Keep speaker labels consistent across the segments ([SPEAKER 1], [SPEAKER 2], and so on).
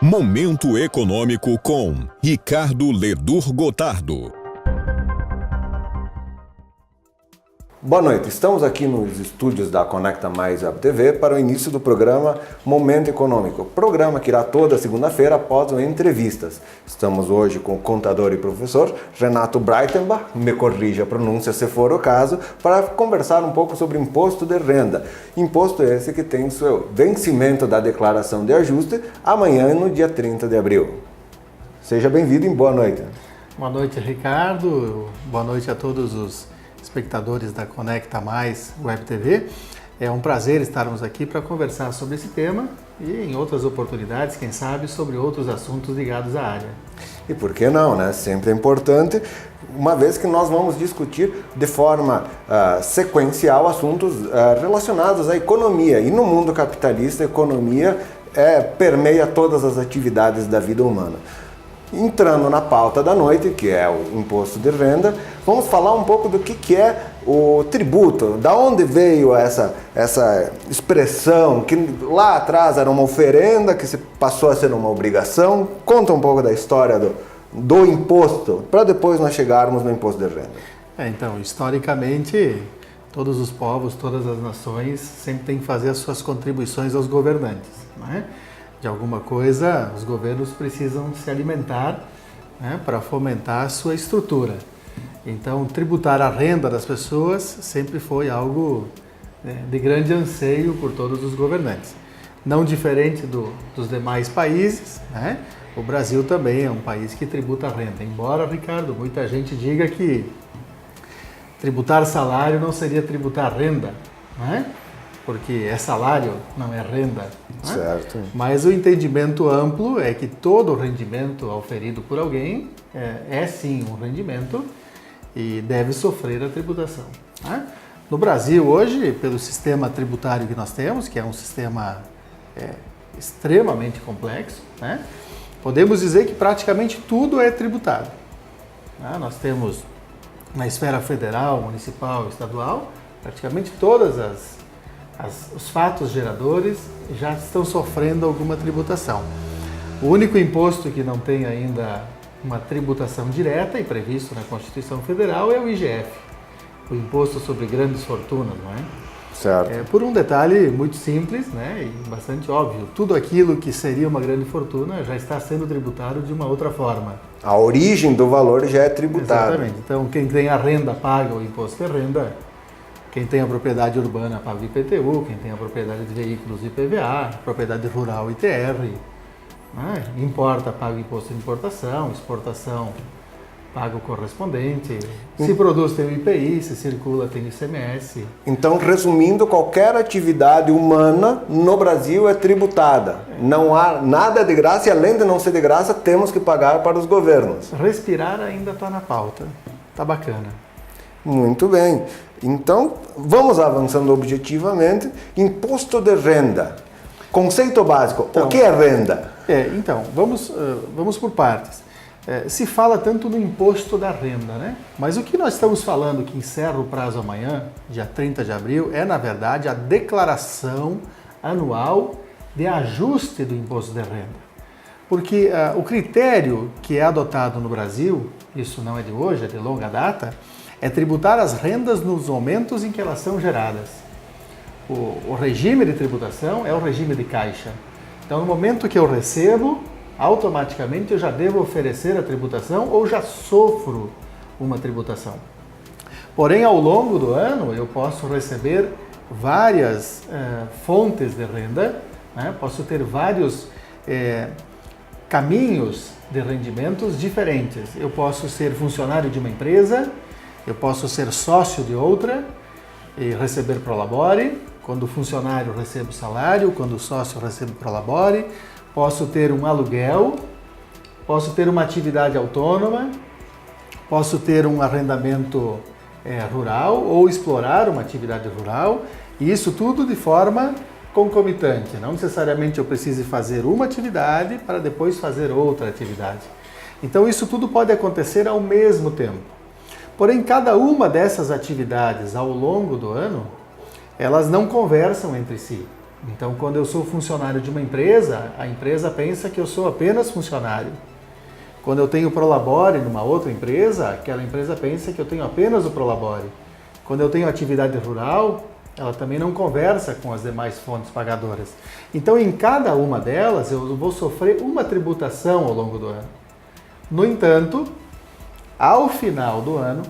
[SPEAKER 1] Momento Econômico com Ricardo Ledur Gotardo.
[SPEAKER 2] Boa noite, estamos aqui nos estúdios da Conecta Mais Web TV para o início do programa Momento Econômico, programa que irá toda segunda-feira após entrevistas. Estamos hoje com o contador e professor Renato Breitenbach, me corrija a pronúncia se for o caso, para conversar um pouco sobre imposto de renda. Imposto esse que tem seu vencimento da declaração de ajuste amanhã, no dia 30 de abril. Seja bem-vindo e boa noite.
[SPEAKER 3] Boa noite, Ricardo. Boa noite a todos os espectadores da Conecta Mais Web TV. É um prazer estarmos aqui para conversar sobre esse tema e em outras oportunidades, quem sabe, sobre outros assuntos ligados à área.
[SPEAKER 2] E por que não, né? Sempre é importante, uma vez que nós vamos discutir de forma sequencial assuntos relacionados à economia. E no mundo capitalista, a economia permeia todas as atividades da vida humana. Entrando na pauta da noite, que é o imposto de renda, vamos falar um pouco do que é o tributo, da onde veio essa expressão, que lá atrás era uma oferenda, que se passou a ser uma obrigação. Conta um pouco da história do imposto, para depois nós chegarmos no imposto de renda.
[SPEAKER 3] Então, historicamente, todos os povos, todas as nações sempre têm que fazer as suas contribuições aos governantes, não é? De alguma coisa, os governos precisam se alimentar, né, para fomentar a sua estrutura. Então, tributar a renda das pessoas sempre foi algo de grande anseio por todos os governantes. Não diferente dos demais países, né, o Brasil também é um país que tributa a renda. Embora, Ricardo, muita gente diga que tributar salário não seria tributar renda, né? Porque é salário, não é renda. Né?
[SPEAKER 2] Certo.
[SPEAKER 3] Mas o entendimento amplo é que todo rendimento auferido por alguém é sim um rendimento e deve sofrer a tributação. Né? No Brasil, hoje, pelo sistema tributário que nós temos, que é um sistema extremamente complexo, né? Podemos dizer que praticamente tudo é tributado. Né? Nós temos, na esfera federal, municipal e estadual, praticamente todas os fatos geradores já estão sofrendo alguma tributação. O único imposto que não tem ainda uma tributação direta e previsto na Constituição Federal é o IGF, o Imposto sobre Grandes Fortunas, não é?
[SPEAKER 2] Certo.
[SPEAKER 3] Por um detalhe muito simples, né, e bastante óbvio, tudo aquilo que seria uma grande fortuna já está sendo tributado de uma outra forma.
[SPEAKER 2] A origem do valor já é tributada.
[SPEAKER 3] Exatamente. Então, quem tem a renda paga o imposto de renda. Quem tem a propriedade urbana paga o IPTU, quem tem a propriedade de veículos IPVA, propriedade rural ITR, né? Importa paga o imposto de importação, exportação paga o correspondente, se produz tem o IPI, se circula tem o ICMS.
[SPEAKER 2] Então, resumindo, qualquer atividade humana no Brasil é tributada. Não há nada de graça e, além de não ser de graça, temos que pagar para os governos.
[SPEAKER 3] Respirar ainda está na pauta, está bacana.
[SPEAKER 2] Muito bem. Então, vamos avançando objetivamente. Imposto de renda. Conceito básico. Então, o que é renda?
[SPEAKER 3] Então, vamos por partes. Se fala tanto no imposto da renda, né? Mas o que nós estamos falando, que encerra o prazo amanhã, dia 30 de abril, é, na verdade, a declaração anual de ajuste do imposto de renda. Porque o critério que é adotado no Brasil, isso não é de hoje, é de longa data, é tributar as rendas nos momentos em que elas são geradas. O regime de tributação é o regime de caixa. Então, no momento que eu recebo, automaticamente eu já devo oferecer a tributação ou já sofro uma tributação. Porém, ao longo do ano, eu posso receber várias fontes de renda, né? Posso ter vários caminhos de rendimentos diferentes. Eu posso ser funcionário de uma empresa, eu posso ser sócio de outra e receber prolabore. Quando funcionário recebo salário, quando sócio recebo prolabore. Posso ter um aluguel, posso ter uma atividade autônoma, posso ter um arrendamento rural ou explorar uma atividade rural. E isso tudo de forma concomitante. Não necessariamente eu precise fazer uma atividade para depois fazer outra atividade. Então isso tudo pode acontecer ao mesmo tempo. Porém, cada uma dessas atividades ao longo do ano, elas não conversam entre si. Então, quando eu sou funcionário de uma empresa, a empresa pensa que eu sou apenas funcionário. Quando eu tenho Prolabore numa outra empresa, aquela empresa pensa que eu tenho apenas o Prolabore. Quando eu tenho atividade rural, ela também não conversa com as demais fontes pagadoras. Então, em cada uma delas, eu vou sofrer uma tributação ao longo do ano. No entanto, ao final do ano,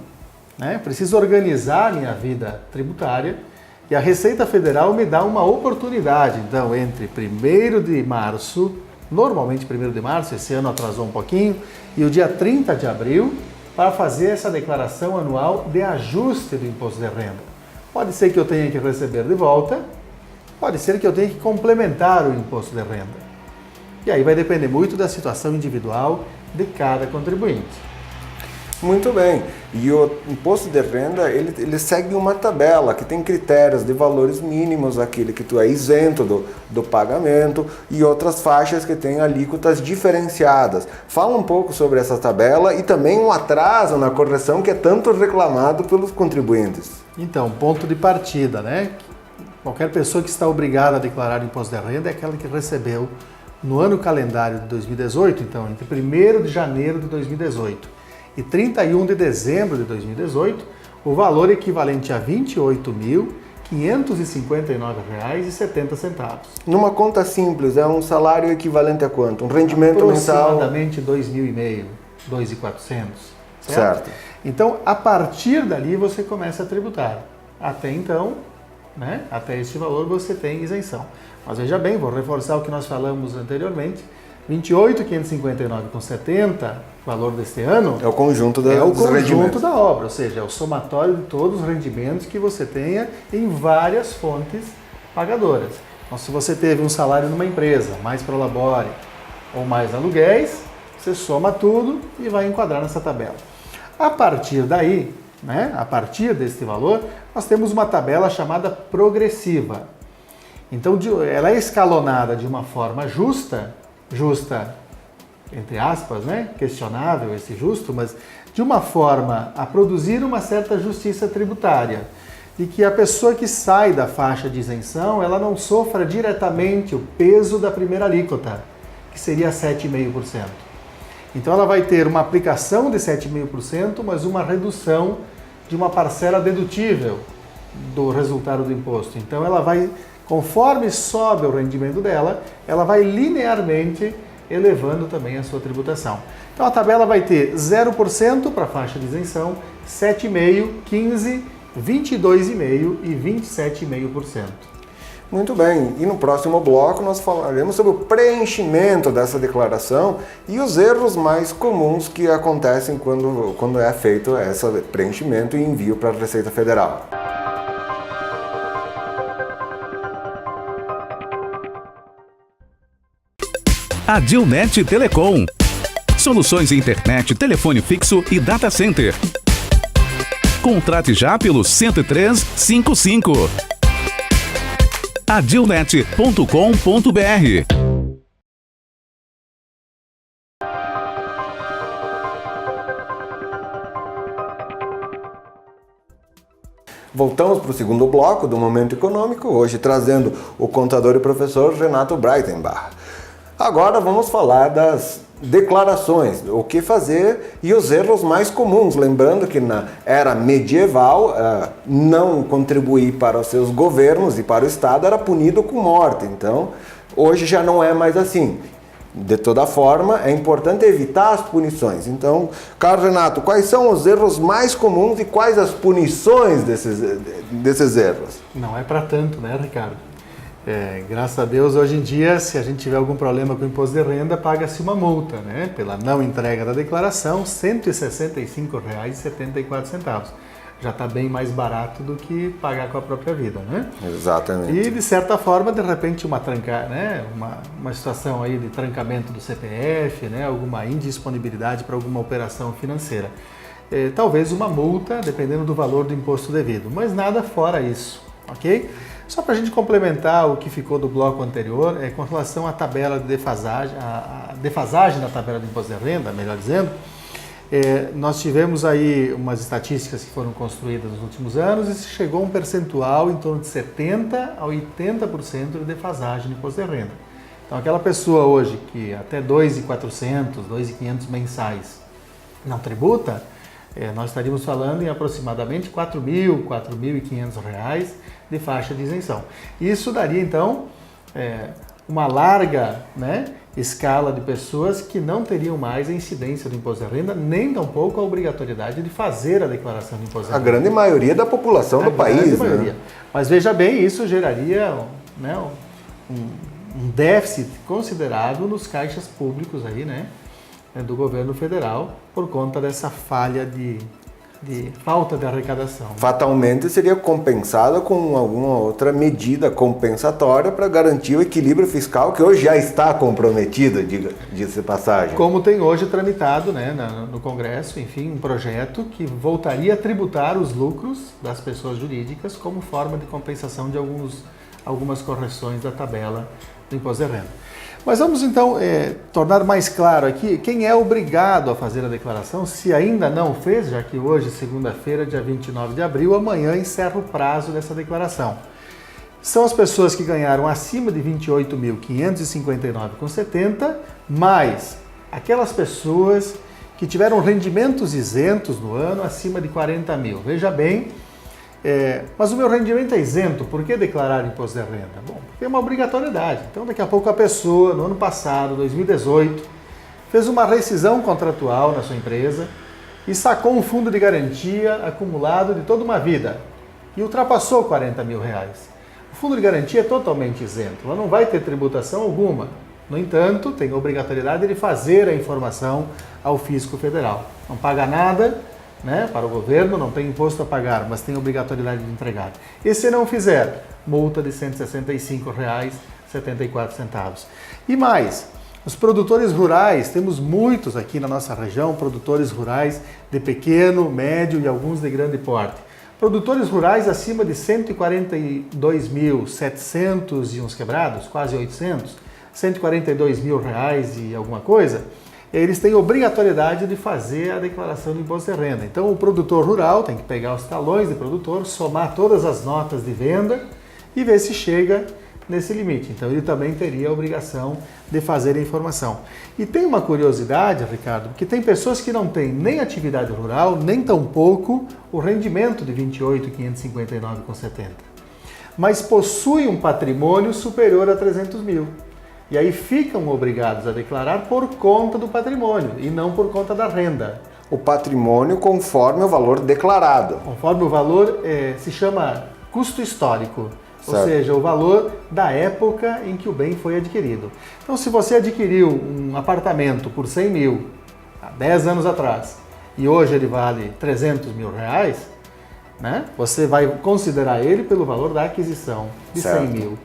[SPEAKER 3] preciso organizar a minha vida tributária e a Receita Federal me dá uma oportunidade. Então, entre 1º de março, normalmente 1º de março, esse ano atrasou um pouquinho, e o dia 30 de abril, para fazer essa declaração anual de ajuste do imposto de renda. Pode ser que eu tenha que receber de volta, pode ser que eu tenha que complementar o imposto de renda. E aí vai depender muito da situação individual de cada contribuinte.
[SPEAKER 2] Muito bem. E o imposto de renda, ele segue uma tabela que tem critérios de valores mínimos, aquele que tu é isento do pagamento, e outras faixas que têm alíquotas diferenciadas. Fala um pouco sobre essa tabela e também um atraso na correção que é tanto reclamado pelos contribuintes.
[SPEAKER 3] Então, ponto de partida, Qualquer pessoa que está obrigada a declarar o imposto de renda é aquela que recebeu no ano calendário de 2018, então entre 1º de janeiro de 2018 e 31 de dezembro de 2018, o valor equivalente a R$ 28.559,70.
[SPEAKER 2] Numa conta simples, é um salário equivalente a quanto? Um rendimento mensal?
[SPEAKER 3] Aproximadamente R$ 2.500, R$ 2.400.
[SPEAKER 2] Certo.
[SPEAKER 3] Então, a partir dali você começa a tributar. Até então, até este valor você tem isenção. Mas veja bem, vou reforçar o que nós falamos anteriormente, R$ 28.559,70, valor deste ano,
[SPEAKER 2] é o conjunto
[SPEAKER 3] da obra, ou seja, é o somatório de todos os rendimentos que você tenha em várias fontes pagadoras. Então, se você teve um salário numa empresa, mais Prolabore ou mais aluguéis, você soma tudo e vai enquadrar nessa tabela. A partir daí, a partir desse valor, nós temos uma tabela chamada progressiva. Então, ela é escalonada de uma forma justa, entre aspas, questionável esse justo, mas de uma forma a produzir uma certa justiça tributária e que a pessoa que sai da faixa de isenção, ela não sofra diretamente o peso da primeira alíquota, que seria 7,5%. Então ela vai ter uma aplicação de 7,5%, mas uma redução de uma parcela dedutível do resultado do imposto. Então ela vai, conforme sobe o rendimento dela, ela vai linearmente elevando também a sua tributação. Então a tabela vai ter 0% para a faixa de isenção, 7,5%, 15%, 22,5% e 27,5%.
[SPEAKER 2] Muito bem, e no próximo bloco nós falaremos sobre o preenchimento dessa declaração e os erros mais comuns que acontecem quando é feito esse preenchimento e envio para a Receita Federal.
[SPEAKER 4] Adilnet Telecom. Soluções em internet, telefone fixo e data center. Contrate já pelo 10355. Adilnet.com.br.
[SPEAKER 2] Voltamos para o segundo bloco do Momento Econômico, hoje trazendo o contador e professor Renato Breitenbach. Agora vamos falar das declarações, o que fazer e os erros mais comuns. Lembrando que na era medieval, não contribuir para os seus governos e para o Estado era punido com morte. Então, hoje já não é mais assim. De toda forma, é importante evitar as punições. Então, caro Renato, quais são os erros mais comuns e quais as punições desses erros?
[SPEAKER 3] Não é para tanto, Ricardo? Graças a Deus, hoje em dia, se a gente tiver algum problema com o imposto de renda, paga-se uma multa, pela não entrega da declaração, R$ 165,74. Já está bem mais barato do que pagar com a própria vida,
[SPEAKER 2] Exatamente.
[SPEAKER 3] E, de certa forma, de repente, uma situação aí de trancamento do CPF, alguma indisponibilidade para alguma operação financeira. Talvez uma multa, dependendo do valor do imposto devido, mas nada fora isso, ok? Só para a gente complementar o que ficou do bloco anterior, com relação à tabela de defasagem, a defasagem da tabela de imposto de renda, melhor dizendo, Nós tivemos aí umas estatísticas que foram construídas nos últimos anos e chegou a um percentual em torno de 70% a 80% de defasagem no imposto de renda. Então, aquela pessoa hoje que até 2.400, 2.500 mensais não tributa, nós estaríamos falando em aproximadamente R$ 4.500 de faixa de isenção. Isso daria, então, uma larga, né, escala de pessoas que não teriam mais a incidência do imposto de renda, nem tampouco a obrigatoriedade de fazer a declaração do imposto de renda.
[SPEAKER 2] A grande maioria da população do país, né?
[SPEAKER 3] Mas veja bem, isso geraria, né, um déficit considerável nos caixas públicos aí, né, do governo federal, por conta dessa falha de falta de arrecadação.
[SPEAKER 2] Fatalmente seria compensada com alguma outra medida compensatória para garantir o equilíbrio fiscal que hoje já está comprometido, diga-se passagem.
[SPEAKER 3] Como tem hoje tramitado, né, no Congresso, enfim, um projeto que voltaria a tributar os lucros das pessoas jurídicas como forma de compensação de algumas correções da tabela do imposto de renda. Mas vamos então tornar mais claro aqui quem é obrigado a fazer a declaração, se ainda não fez, já que hoje, segunda-feira, dia 29 de abril, amanhã encerra o prazo dessa declaração. São as pessoas que ganharam acima de R$ 28.559,70, mais aquelas pessoas que tiveram rendimentos isentos no ano acima de 40 mil. Veja bem, mas o meu rendimento é isento, por que declarar imposto de renda? Bom, porque é uma obrigatoriedade. Então, daqui a pouco a pessoa, no ano passado, 2018, fez uma rescisão contratual na sua empresa e sacou um fundo de garantia acumulado de toda uma vida e ultrapassou R$ 40 mil. O fundo de garantia é totalmente isento, ela não vai ter tributação alguma. No entanto, tem a obrigatoriedade de fazer a informação ao Fisco Federal. Não paga nada, né, para o governo, não tem imposto a pagar, mas tem obrigatoriedade de entregar. E se não fizer, multa de R$ 165,74. E mais, os produtores rurais, temos muitos aqui na nossa região, produtores rurais de pequeno, médio e alguns de grande porte. Produtores rurais acima de 142.700 e uns quebrados, quase 800, 142 mil reais e alguma coisa, eles têm obrigatoriedade de fazer a declaração do imposto de renda. Então, o produtor rural tem que pegar os talões de produtor, somar todas as notas de venda e ver se chega nesse limite. Então, ele também teria a obrigação de fazer a informação. E tem uma curiosidade, Ricardo, que tem pessoas que não têm nem atividade rural, nem tampouco o rendimento de R$ 28.559,70, mas possuem um patrimônio superior a 300 mil. E aí ficam obrigados a declarar por conta do patrimônio e não por conta da renda.
[SPEAKER 2] O patrimônio conforme o valor declarado.
[SPEAKER 3] Conforme o valor se chama custo histórico,
[SPEAKER 2] certo.
[SPEAKER 3] Ou seja, o valor da época em que o bem foi adquirido. Então, se você adquiriu um apartamento por 100 mil há 10 anos atrás e hoje ele vale 300 mil reais, né, você vai considerar ele pelo valor da aquisição de
[SPEAKER 2] certo.
[SPEAKER 3] 100 mil.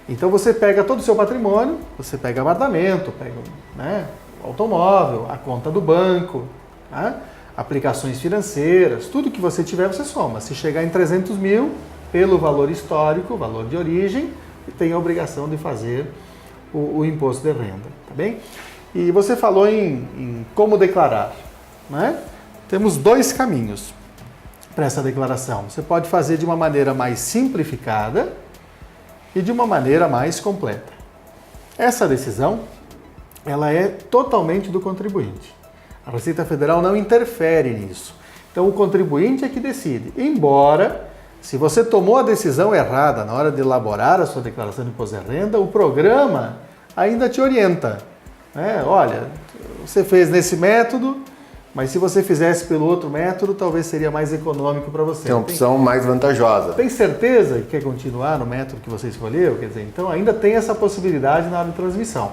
[SPEAKER 3] Então você pega todo o seu patrimônio, você pega apartamento, pega, né, automóvel, a conta do banco, né, aplicações financeiras, tudo que você tiver você soma. Se chegar em 300 mil, pelo valor histórico, valor de origem, tem a obrigação de fazer o imposto de renda, tá bem? E você falou em como declarar, né? Temos dois caminhos para essa declaração. Você pode fazer de uma maneira mais simplificada e de uma maneira mais completa. Essa decisão, ela é totalmente do contribuinte. A Receita Federal não interfere nisso. Então, o contribuinte é que decide. Embora, se você tomou a decisão errada na hora de elaborar a sua declaração de imposto de renda, o programa ainda te orienta. Olha, você fez nesse método, mas se você fizesse pelo outro método, talvez seria mais econômico para você.
[SPEAKER 2] Tem uma opção mais vantajosa.
[SPEAKER 3] Tem certeza que quer continuar no método que você escolheu? Quer dizer, então ainda tem essa possibilidade na hora de transmissão.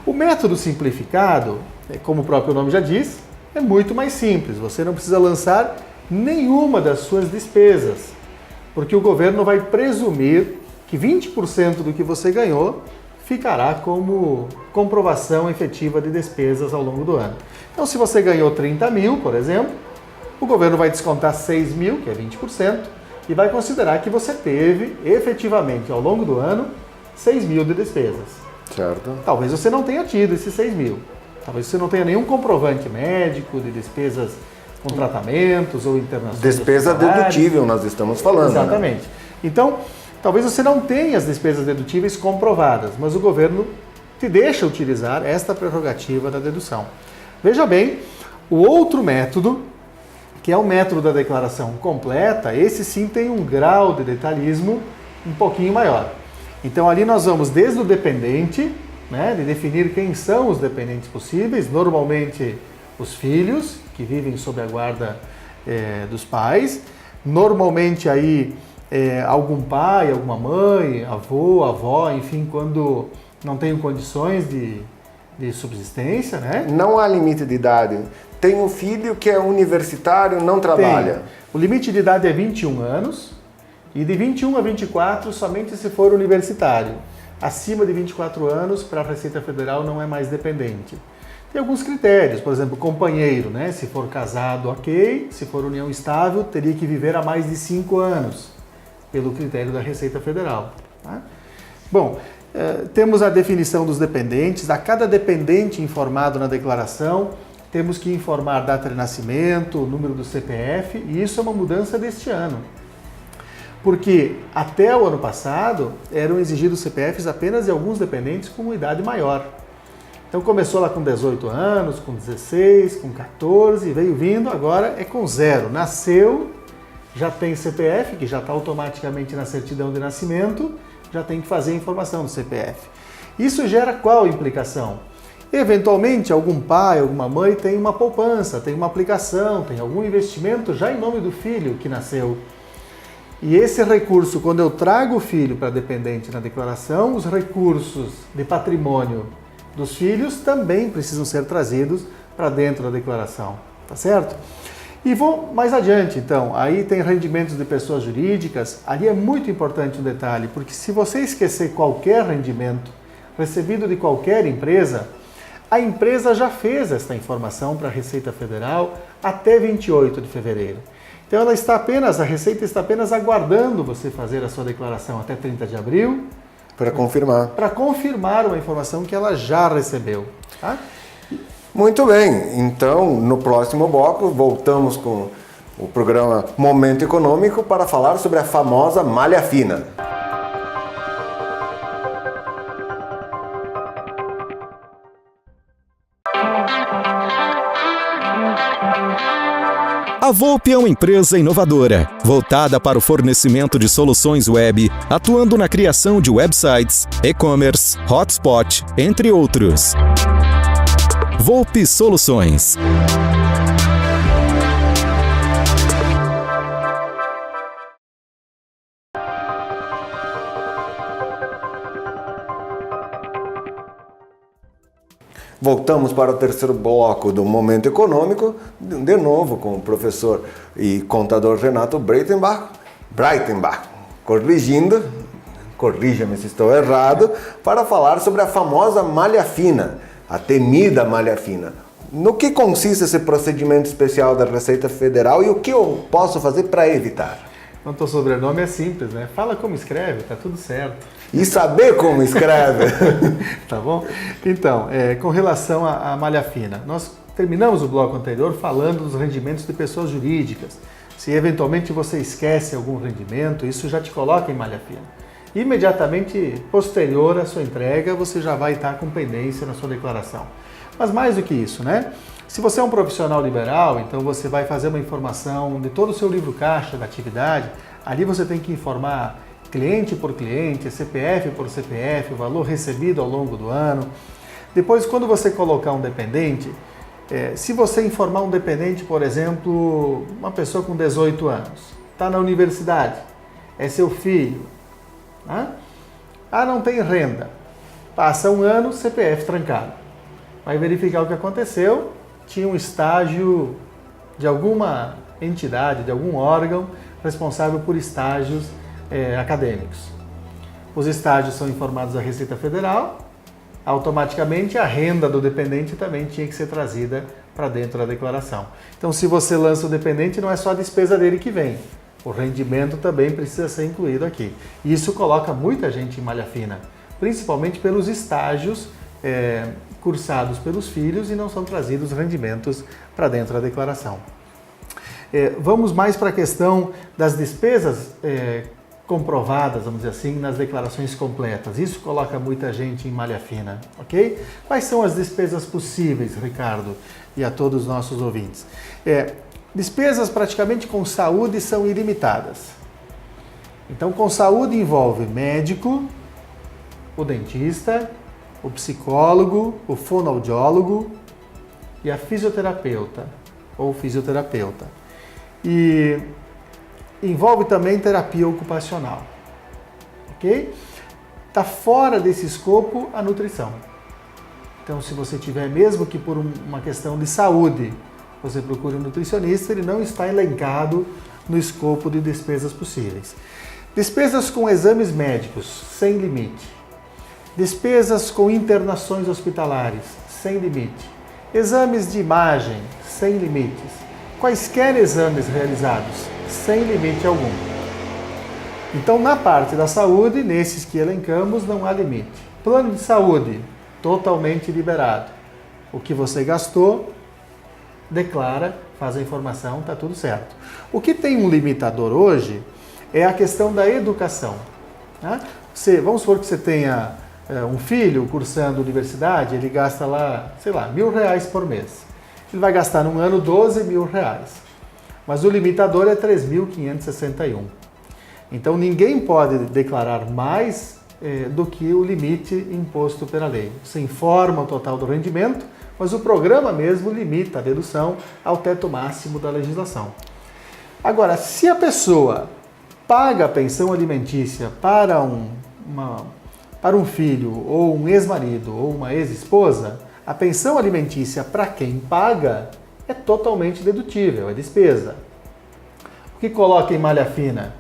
[SPEAKER 3] O método simplificado, como o próprio nome já diz, é muito mais simples. Você não precisa lançar nenhuma das suas despesas, porque o governo vai presumir que 20% do que você ganhou ficará como comprovação efetiva de despesas ao longo do ano. Então, se você ganhou 30 mil, por exemplo, o governo vai descontar 6 mil, que é 20%, e vai considerar que você teve, efetivamente, ao longo do ano, 6 mil de despesas.
[SPEAKER 2] Certo.
[SPEAKER 3] Talvez você não tenha tido esses 6 mil, Talvez você não tenha nenhum comprovante médico de despesas com tratamentos ou internações.
[SPEAKER 2] Despesa dedutível nós estamos falando.
[SPEAKER 3] Exatamente.
[SPEAKER 2] Né?
[SPEAKER 3] Então, talvez você não tenha as despesas dedutíveis comprovadas, mas o governo te deixa utilizar esta prerrogativa da dedução. Veja bem, o outro método, que é o método da declaração completa, esse sim tem um grau de detalhismo um pouquinho maior. Então ali nós vamos desde o dependente, né, de definir quem são os dependentes possíveis, normalmente os filhos, que vivem sob a guarda dos pais, normalmente aí algum pai, alguma mãe, avô, avó, enfim, quando não tenham condições de subsistência, né?
[SPEAKER 2] Não há limite de idade. Tem um filho que é universitário, não trabalha.
[SPEAKER 3] Tem. O limite de idade é 21 anos e de 21 a 24 somente se for universitário. Acima de 24 anos, para a Receita Federal, não é mais dependente. Tem alguns critérios, por exemplo, companheiro, né? Se for casado, ok. Se for união estável, teria que viver há mais de 5 anos, pelo critério da Receita Federal. Tá? Bom, temos a definição dos dependentes. A cada dependente informado na declaração, temos que informar data de nascimento, o número do CPF, e isso é uma mudança deste ano. Porque até o ano passado eram exigidos CPFs apenas de alguns dependentes com idade maior. Então começou lá com 18 anos, com 16, com 14, veio vindo, agora é com 0. Nasceu, já tem CPF, que já está automaticamente na certidão de nascimento, já tem que fazer a informação do CPF. Isso gera qual implicação? Eventualmente, algum pai, alguma mãe tem uma poupança, tem uma aplicação, tem algum investimento já em nome do filho que nasceu. E esse recurso, quando eu trago o filho para dependente na declaração, os recursos de patrimônio dos filhos também precisam ser trazidos para dentro da declaração, tá certo? E vou mais adiante, então, aí tem rendimentos de pessoas jurídicas, ali é muito importante um detalhe, porque se você esquecer qualquer rendimento recebido de qualquer empresa, a empresa já fez esta informação para a Receita Federal até 28 de fevereiro. Então a Receita está apenas aguardando você fazer a sua declaração até 30 de abril.
[SPEAKER 2] Para confirmar.
[SPEAKER 3] Para confirmar uma informação que ela já recebeu. Tá?
[SPEAKER 2] Muito bem, então no próximo bloco voltamos com o programa Momento Econômico para falar sobre a famosa malha fina.
[SPEAKER 1] A Volpi é uma empresa inovadora, voltada para o fornecimento de soluções web, atuando na criação de websites, e-commerce, hotspot, entre outros. Volpi Soluções.
[SPEAKER 2] Voltamos para o terceiro bloco do Momento Econômico, de novo com o professor e contador Renato Breitenbach, corrija-me se estou errado, para falar sobre a famosa malha fina, a temida malha fina. No que consiste esse procedimento especial da Receita Federal e o que eu posso fazer para evitar?
[SPEAKER 3] Então, teu sobrenome é simples, né? Fala como escreve, tá tudo certo.
[SPEAKER 2] E saber como escreve.
[SPEAKER 3] Tá bom? Então, com relação à malha fina, nós terminamos o bloco anterior falando dos rendimentos de pessoas jurídicas. Se eventualmente você esquece algum rendimento, isso já te coloca em malha fina. Imediatamente posterior à sua entrega, você já vai estar com pendência na sua declaração. Mas mais do que isso, né? Se você é um profissional liberal, então você vai fazer uma informação de todo o seu livro caixa da atividade. Ali você tem que informar cliente por cliente, CPF por CPF, o valor recebido ao longo do ano. Depois, quando você colocar um dependente, se você informar um dependente, por exemplo, uma pessoa com 18 anos, está na universidade, é seu filho, né? Não tem renda, passa um ano, CPF trancado. Vai verificar o que aconteceu, tinha um estágio de alguma entidade, de algum órgão responsável por estágios acadêmicos. Os estágios são informados à Receita Federal, automaticamente a renda do dependente também tinha que ser trazida para dentro da declaração. Então, se você lança o dependente, não é só a despesa dele que vem, o rendimento também precisa ser incluído aqui. Isso coloca muita gente em malha fina, principalmente pelos estágios cursados pelos filhos e não são trazidos rendimentos para dentro da declaração. Vamos mais para a questão das despesas comprovadas, vamos dizer assim, nas declarações completas. Isso coloca muita gente em malha fina, ok? Quais são as despesas possíveis, Ricardo, e a todos os nossos ouvintes? Despesas praticamente com saúde são ilimitadas. Então, com saúde envolve médico, o dentista, o psicólogo, o fonoaudiólogo e a fisioterapeuta ou fisioterapeuta. E envolve também terapia ocupacional, ok? Está fora desse escopo a nutrição. Então, se você tiver, mesmo que por uma questão de saúde, você procure um nutricionista, ele não está elencado no escopo de despesas possíveis. Despesas com exames médicos, sem limite. Despesas com internações hospitalares, sem limite. Exames de imagem, sem limites. Quaisquer exames realizados, sem limite algum. Então, na parte da saúde, nesses que elencamos, não há limite. Plano de saúde, totalmente liberado. O que você gastou, declara, faz a informação, está tudo certo. O que tem um limitador hoje é a questão da educação. Tá? Vamos supor que você tenha um filho cursando universidade, ele gasta lá, sei lá, R$1.000 por mês. Ele vai gastar num ano R$12.000. Mas o limitador é 3.561. Então ninguém pode declarar mais do que o limite imposto pela lei. Você informa o total do rendimento, mas o programa mesmo limita a dedução ao teto máximo da legislação. Agora, se a pessoa paga a pensão alimentícia para um filho, ou um ex-marido, ou uma ex-esposa, a pensão alimentícia para quem paga é totalmente dedutível, é despesa. O que coloca em malha fina?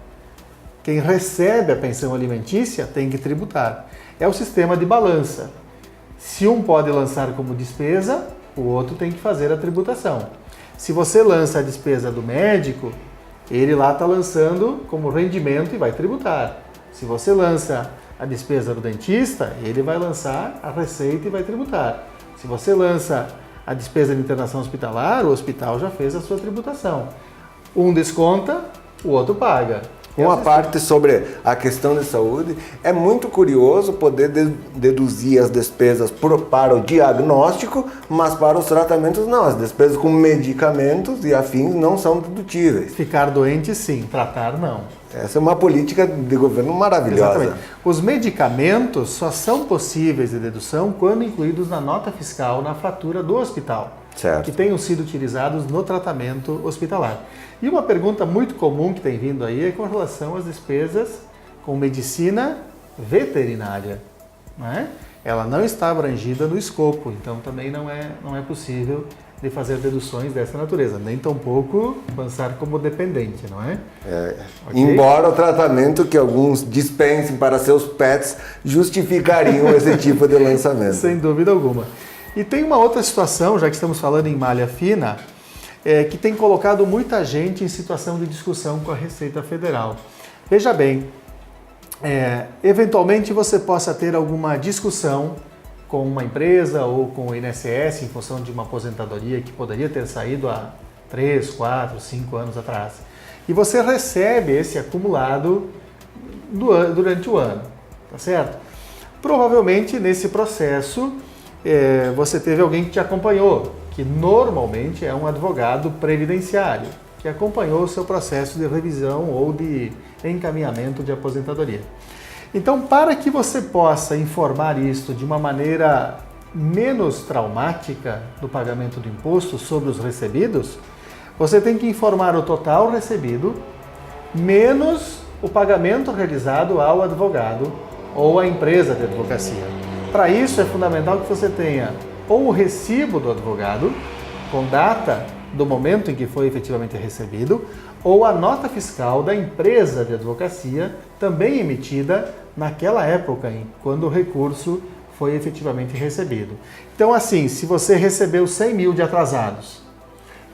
[SPEAKER 3] Quem recebe a pensão alimentícia tem que tributar. É o sistema de balança. Se um pode lançar como despesa, o outro tem que fazer a tributação. Se você lança a despesa do médico, ele lá está lançando como rendimento e vai tributar. Se você lança a despesa do dentista, ele vai lançar a receita e vai tributar. Se você lança a despesa de internação hospitalar, o hospital já fez a sua tributação. Um desconta, o outro paga.
[SPEAKER 2] Uma parte sobre a questão de saúde, é muito curioso poder deduzir as despesas para o diagnóstico, mas para os tratamentos não. As despesas com medicamentos e afins não são dedutíveis.
[SPEAKER 3] Ficar doente sim, tratar não.
[SPEAKER 2] Essa é uma política de governo maravilhosa.
[SPEAKER 3] Exatamente. Os medicamentos só são possíveis de dedução quando incluídos na nota fiscal na fatura do hospital,
[SPEAKER 2] certo,
[SPEAKER 3] que tenham sido utilizados no tratamento hospitalar. E uma pergunta muito comum que tem vindo aí é com relação às despesas com medicina veterinária. Não é? Ela não está abrangida no escopo, então também não é possível de fazer deduções dessa natureza, nem tampouco pensar como dependente, não é?
[SPEAKER 2] Okay? Embora o tratamento que alguns dispensem para seus pets justificariam esse tipo de lançamento.
[SPEAKER 3] Sem dúvida alguma. E tem uma outra situação, já que estamos falando em malha fina, que tem colocado muita gente em situação de discussão com a Receita Federal. Veja bem, eventualmente você possa ter alguma discussão com uma empresa ou com o INSS em função de uma aposentadoria que poderia ter saído há 3, 4, 5 anos atrás. E você recebe esse acumulado durante o ano, tá certo? Provavelmente nesse processo você teve alguém que te acompanhou, que normalmente é um advogado previdenciário, que acompanhou o seu processo de revisão ou de encaminhamento de aposentadoria. Então, para que você possa informar isto de uma maneira menos traumática do pagamento do imposto sobre os recebidos, você tem que informar o total recebido menos o pagamento realizado ao advogado ou à empresa de advocacia. Para isso é fundamental que você tenha ou o recibo do advogado, com data do momento em que foi efetivamente recebido, ou a nota fiscal da empresa de advocacia, também emitida naquela época, quando o recurso foi efetivamente recebido. Então, assim, se você recebeu 100 mil de atrasados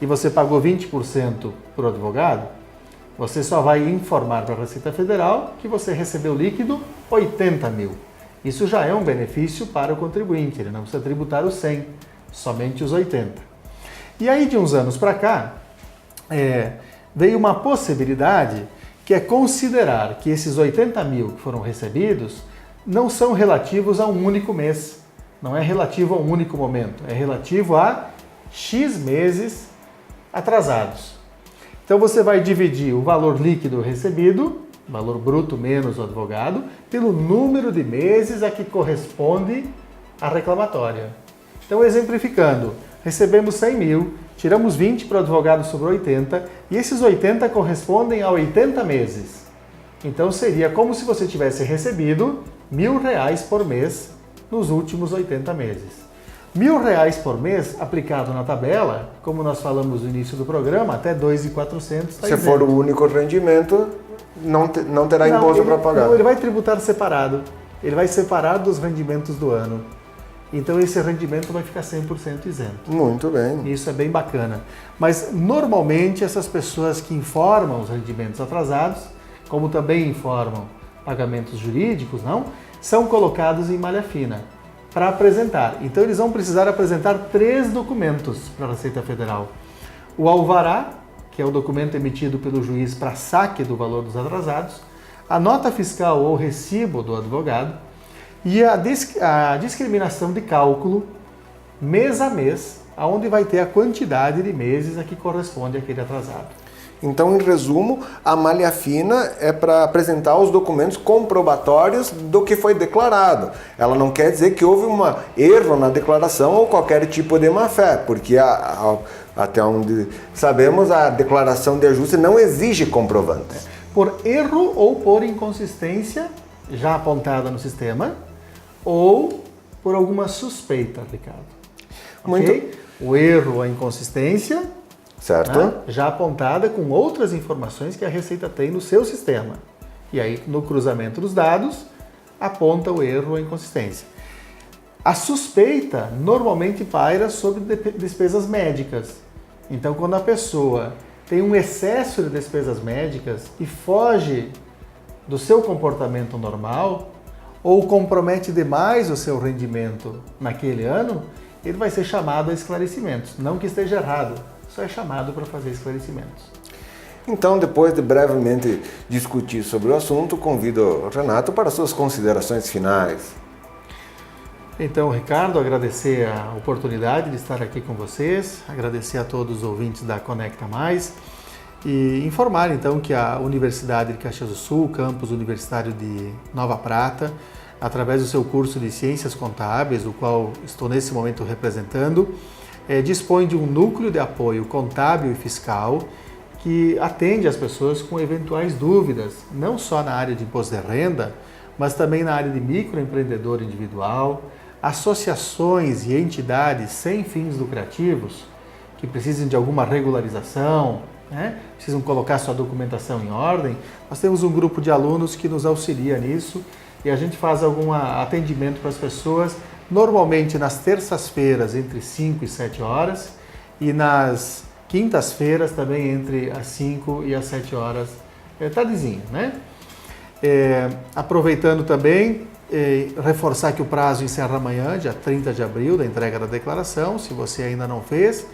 [SPEAKER 3] e você pagou 20% para o advogado, você só vai informar para a Receita Federal que você recebeu líquido 80 mil. Isso já é um benefício para o contribuinte, ele não precisa tributar os 100, somente os 80. E aí de uns anos para cá, veio uma possibilidade que é considerar que esses 80 mil que foram recebidos não são relativos a um único mês, não é relativo a um único momento, é relativo a X meses atrasados. Então você vai dividir o valor líquido recebido, valor bruto menos o advogado, pelo número de meses a que corresponde a reclamatória. Então, exemplificando, recebemos 100 mil, tiramos 20 para o advogado sobre 80, e esses 80 correspondem a 80 meses. Então, seria como se você tivesse recebido R$1.000 por mês nos últimos 80 meses. R$1.000 por mês, aplicado na tabela, como nós falamos no início do programa, até 2.400 está
[SPEAKER 2] Se for o único rendimento, não terá imposto para pagar.
[SPEAKER 3] Não, ele vai tributar separado. Ele vai separar dos rendimentos do ano. Então esse rendimento vai ficar 100% isento.
[SPEAKER 2] Muito bem.
[SPEAKER 3] Isso é bem bacana. Mas normalmente essas pessoas que informam os rendimentos atrasados, como também informam pagamentos jurídicos, não, são colocados em malha fina para apresentar. Então eles vão precisar apresentar 3 documentos para a Receita Federal. O alvará, que é o documento emitido pelo juiz para saque do valor dos atrasados, a nota fiscal ou recibo do advogado e a discriminação de cálculo mês a mês, onde vai ter a quantidade de meses a que corresponde aquele atrasado.
[SPEAKER 2] Então, em resumo, a malha fina é para apresentar os documentos comprobatórios do que foi declarado. Ela não quer dizer que houve um erro na declaração ou qualquer tipo de má-fé, porque até onde sabemos, a declaração de ajuste não exige comprovantes.
[SPEAKER 3] Por erro ou por inconsistência já apontada no sistema, ou por alguma suspeita, Ricardo. Okay? O erro ou a inconsistência,
[SPEAKER 2] certo?
[SPEAKER 3] Né, já apontada com outras informações que a Receita tem no seu sistema. E aí, no cruzamento dos dados, aponta o erro ou a inconsistência. A suspeita normalmente paira sobre despesas médicas. Então, quando a pessoa tem um excesso de despesas médicas e foge do seu comportamento normal ou compromete demais o seu rendimento naquele ano, ele vai ser chamado a esclarecimentos. Não que esteja errado, só é chamado para fazer esclarecimentos.
[SPEAKER 2] Então, depois de brevemente discutir sobre o assunto, convido o Renato para suas considerações finais.
[SPEAKER 3] Então, Ricardo, agradecer a oportunidade de estar aqui com vocês, agradecer a todos os ouvintes da Conecta Mais e informar então que a Universidade de Caxias do Sul, campus universitário de Nova Prata, através do seu curso de Ciências Contábeis, o qual estou nesse momento representando, dispõe de um núcleo de apoio contábil e fiscal que atende as pessoas com eventuais dúvidas, não só na área de imposto de renda, mas também na área de microempreendedor individual, associações e entidades sem fins lucrativos que precisem de alguma regularização, né? Precisam colocar sua documentação em ordem. Nós temos um grupo de alunos que nos auxilia nisso e a gente faz algum atendimento para as pessoas, normalmente nas terças-feiras entre 5 e 7 horas e nas quintas-feiras também entre as 5 e as 7 horas, tardezinho, né? Aproveitando também, reforçar que o prazo encerra amanhã, dia 30 de abril, da entrega da declaração. Se você ainda não fez,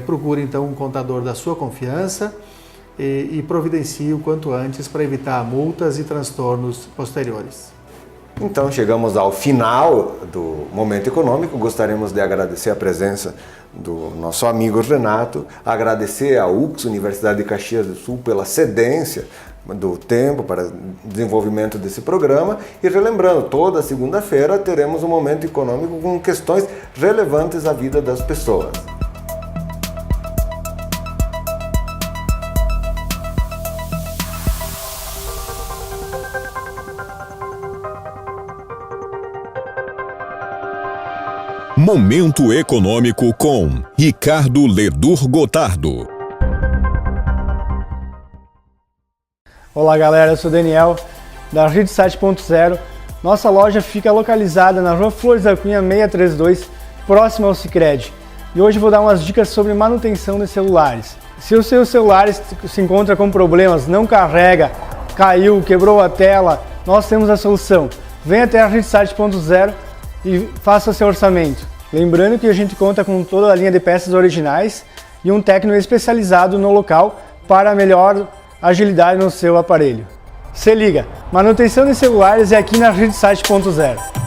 [SPEAKER 3] procure então um contador da sua confiança e providencie o quanto antes para evitar multas e transtornos posteriores.
[SPEAKER 2] Então, chegamos ao final do Momento Econômico. Gostaríamos de agradecer a presença do nosso amigo Renato, agradecer à UX, Universidade de Caxias do Sul, pela cedência do tempo para o desenvolvimento desse programa e relembrando, toda segunda-feira teremos um Momento Econômico com questões relevantes à vida das pessoas.
[SPEAKER 1] Momento Econômico com Ricardo Ledur Gotardo.
[SPEAKER 5] Olá galera, eu sou o Daniel da Rede 7.0. Nossa loja fica localizada na Rua Flores da Cunha 632, próximo ao Sicredi. E hoje vou dar umas dicas sobre manutenção de celulares. Se o seu celular se encontra com problemas, não carrega, caiu, quebrou a tela, nós temos a solução. venha até a Rede 7.0 e faça seu orçamento. Lembrando que a gente conta com toda a linha de peças originais e um técnico especializado no local para melhor agilidade no seu aparelho. Se liga, manutenção de celulares é aqui na Rede 7.0.